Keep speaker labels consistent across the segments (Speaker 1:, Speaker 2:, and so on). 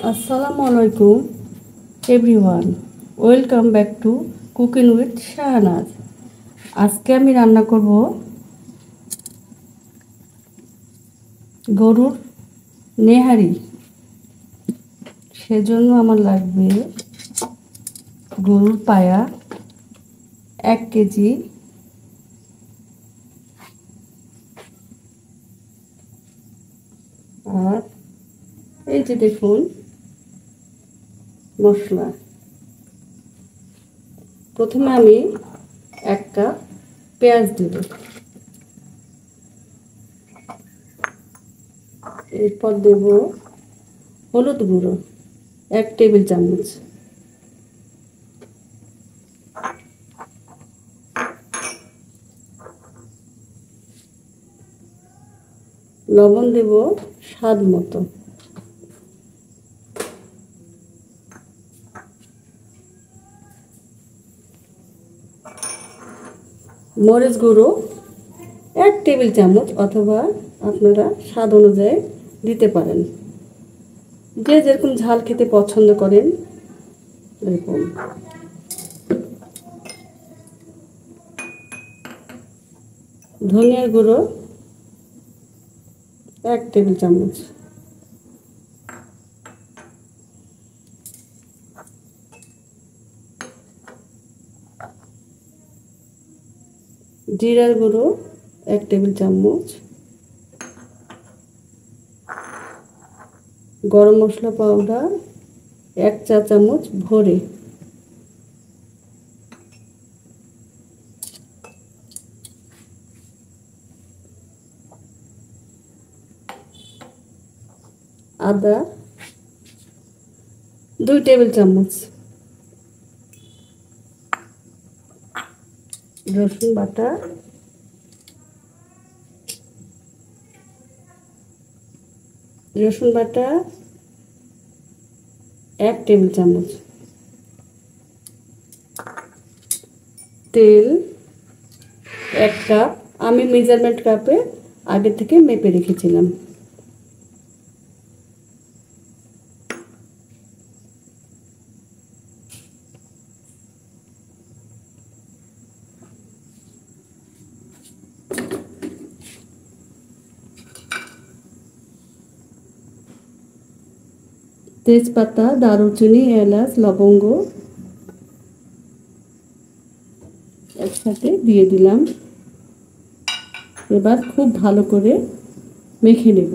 Speaker 1: আসসালামু আলাইকুম everyone, welcome back to cooking with Shahnaz. আজকে আমি রান্না করব গরুর নেহারি। সেজন্য আমার লাগবে গরুর পায়া 1 কেজি, আর এই যে দেখুন মশলা। প্রথমে আমি 1 কাপ পেঁয়াজ দেব, এরপর দেব হলুদ গুঁড়ো 1 টেবিল চামচ, লবণ দেব স্বাদ মতো, মরিচ গুঁড়ো 1 টেবিল চামচ, অথবা আপনারা স্বাদ অনুযায়ী দিতে পারেন, যে যেরকম ঝাল খেতে পছন্দ করেন এরকম। ধনিয়ার গুঁড়ো 1 টেবিল চামচ, জিরার গুঁড়ো 1 টেবিল চামচ, গরম মশলা পাউডার 1 চা চামচ ভরে, আদা 2 টেবিল চামচ, রসুন বাটা 1 টেবিল চামচ, তেল 1 কাপ, আমি মেজারমেন্ট কাপে আগে থেকে মেপে রেখেছিলাম। তেজপাতা, দারুচিনি, এলাচ, লবঙ্গ একসাথে দিয়ে দিলাম। এবার খুব ভালো করে মেখে নেব।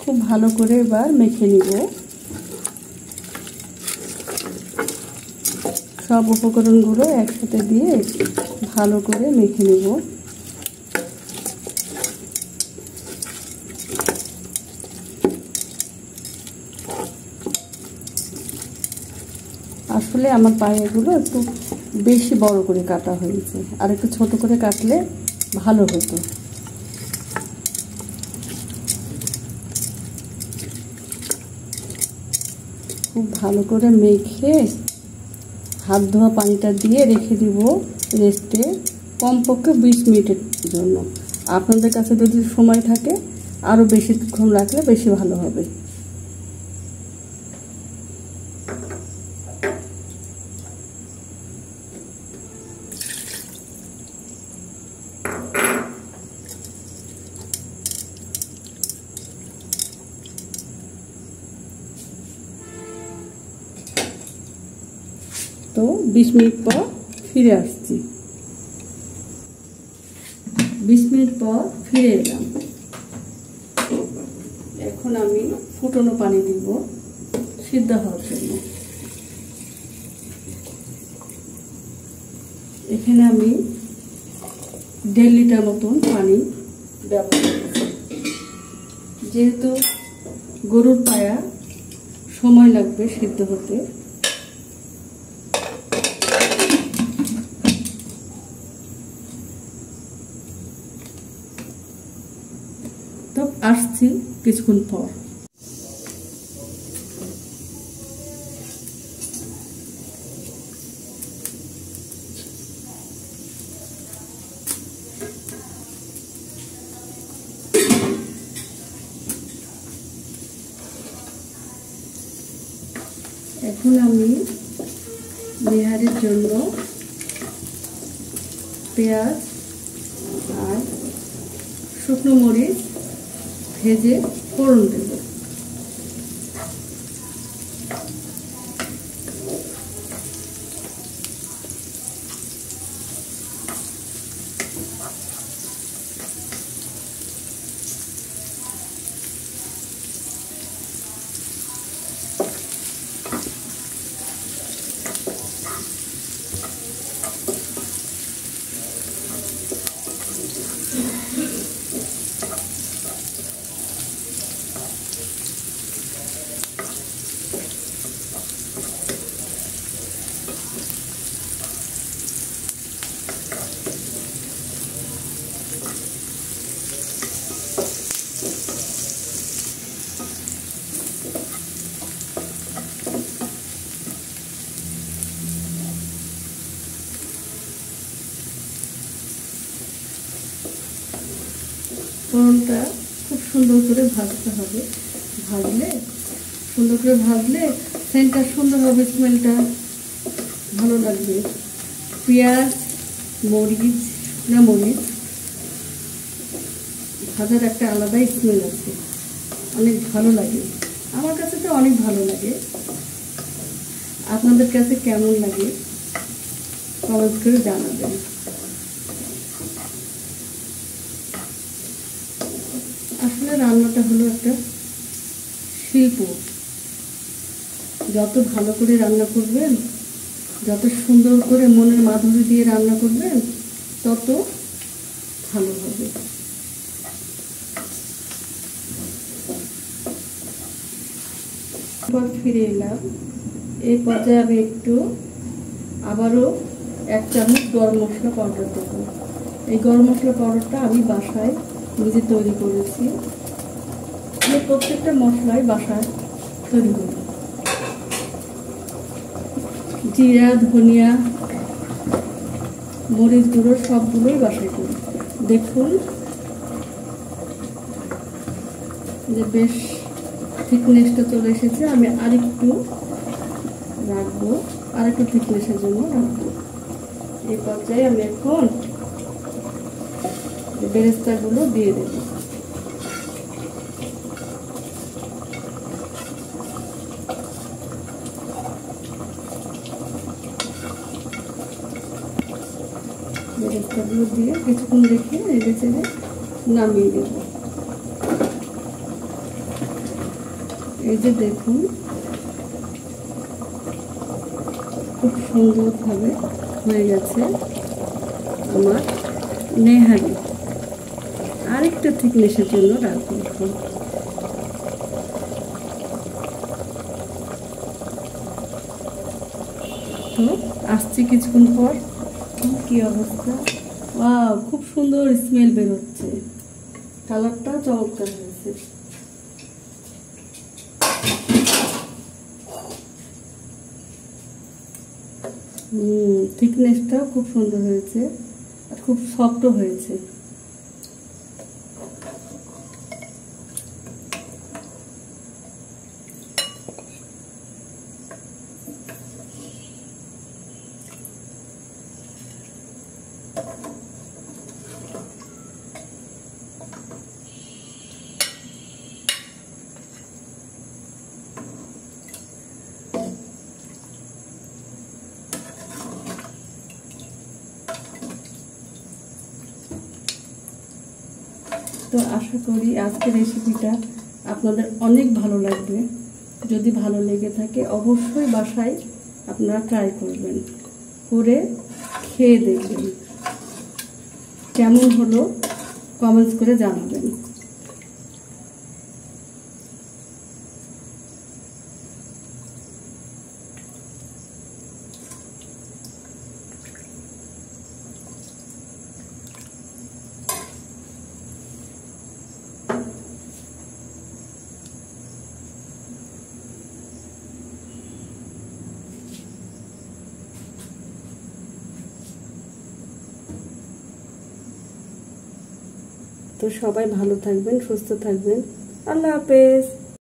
Speaker 1: খুব ভালো করে এবার মেখে নিব। সব উপকরণগুলো একসাথে দিয়ে ভালো করে মেখে নেব। আসলে আমার পায়াগুলো একটু বেশি বড় করে কাটা হয়েছে, আর একটু ছোট করে কাটলে ভালো হতো। খুব ভালো করে মেখে হাত ধোয়া পানিটা দিয়ে রেখে দিব রেস্টে, কমপক্ষে 20 মিনিটের জন্য। আপনাদের কাছে যদি সময় থাকে আরও বেশিক্ষণ রাখলে বেশি ভালো হবে। তো 20 মিনিট পর ফিরে আসছি। 20 মিনিট পর ফিরে এলাম। এখন আমি ফুটানো পানি দিব সিদ্ধ হওয়ার জন্য। এখানে আমি 1.5 লিটার মতন পানি ব্যবহার করছি। যেহেতু গরুর পায়া সময় লাগবে সিদ্ধ হতে, আসছি কিছুক্ষণ পর। এখন আমি নেহারির জন্য পেঁয়াজ আর শুকনো মরিচ ভেজে ফোড়ন দেব। ফোড়নটা খুব সুন্দর করে ভাজতে হবে। সুন্দর করে ভাজলে সেন্টটা সুন্দর হবে, স্মেলটা ভালো লাগবে। পেঁয়াজ মরিচ ভাজার একটা আলাদা স্মেল আছে, অনেক ভালো লাগে। আমার কাছে তো অনেক ভালো লাগে। আপনাদের কাছে কেমন লাগে কমেন্ট করে জানাবেন। আসলে রান্নাটা হলো একটা শিল্প। যত ভালো করে রান্না করবেন, যত সুন্দর করে মনের মাধুরী দিয়ে রান্না করবেন, তত ভালো হবে। ফিরে এলাম। এই পর্যায়ে আমি একটু আবারও 1 চামচ গরম মশলা পাউডার দেবো। এই গরম মশলা পাউডারটা আমি বাসায় নিজে তৈরি করেছি। আমি প্রত্যেকটা মশলাই বাসায় তৈরি করি। জিরা, ধনিয়া, মরিচ গুঁড়ো সবগুলোই বাসায় করি। দেখুন যে বেশ থিকনেসটা চলে এসেছে। আমি আরেকটু রাখবো, আরেকটু থিকনেসের জন্য রাখবো। এই পর্যায়ে আমি এখন বেরেস্তাগুলো দিয়ে দেব। বেরেস্তাগুলো দিয়ে কিছুক্ষণ রেখে নেড়ে চেড়ে নামিয়ে দেব। এই যে দেখুন খুব সুন্দরভাবে হয়ে গেছে আমার নেহারি। আরেকটা থিকনেসের জন্য রাখবো। তো আসছি কিছুক্ষণ পর। কি অবস্থা! ওয়াও, খুব সুন্দর স্মেল বের হচ্ছে, কালারটা চমৎকার হয়েছে। থিকনেসটাও খুব সুন্দর হয়েছে আর খুব সফটও হয়েছে। তো আশা করি আজকের রেসিপিটা আপনাদের অনেক ভালো লাগবে। যদি ভালো লেগে থাকে অবশ্যই বাসায় আপনারা ট্রাই করবেন, করে খেয়ে দেখবেন কেমন হলো কমেন্টস করে জানাবেন। তো সবাই ভালো থাকবেন, সুস্থ থাকবেন। আল্লাহ হাফেজ।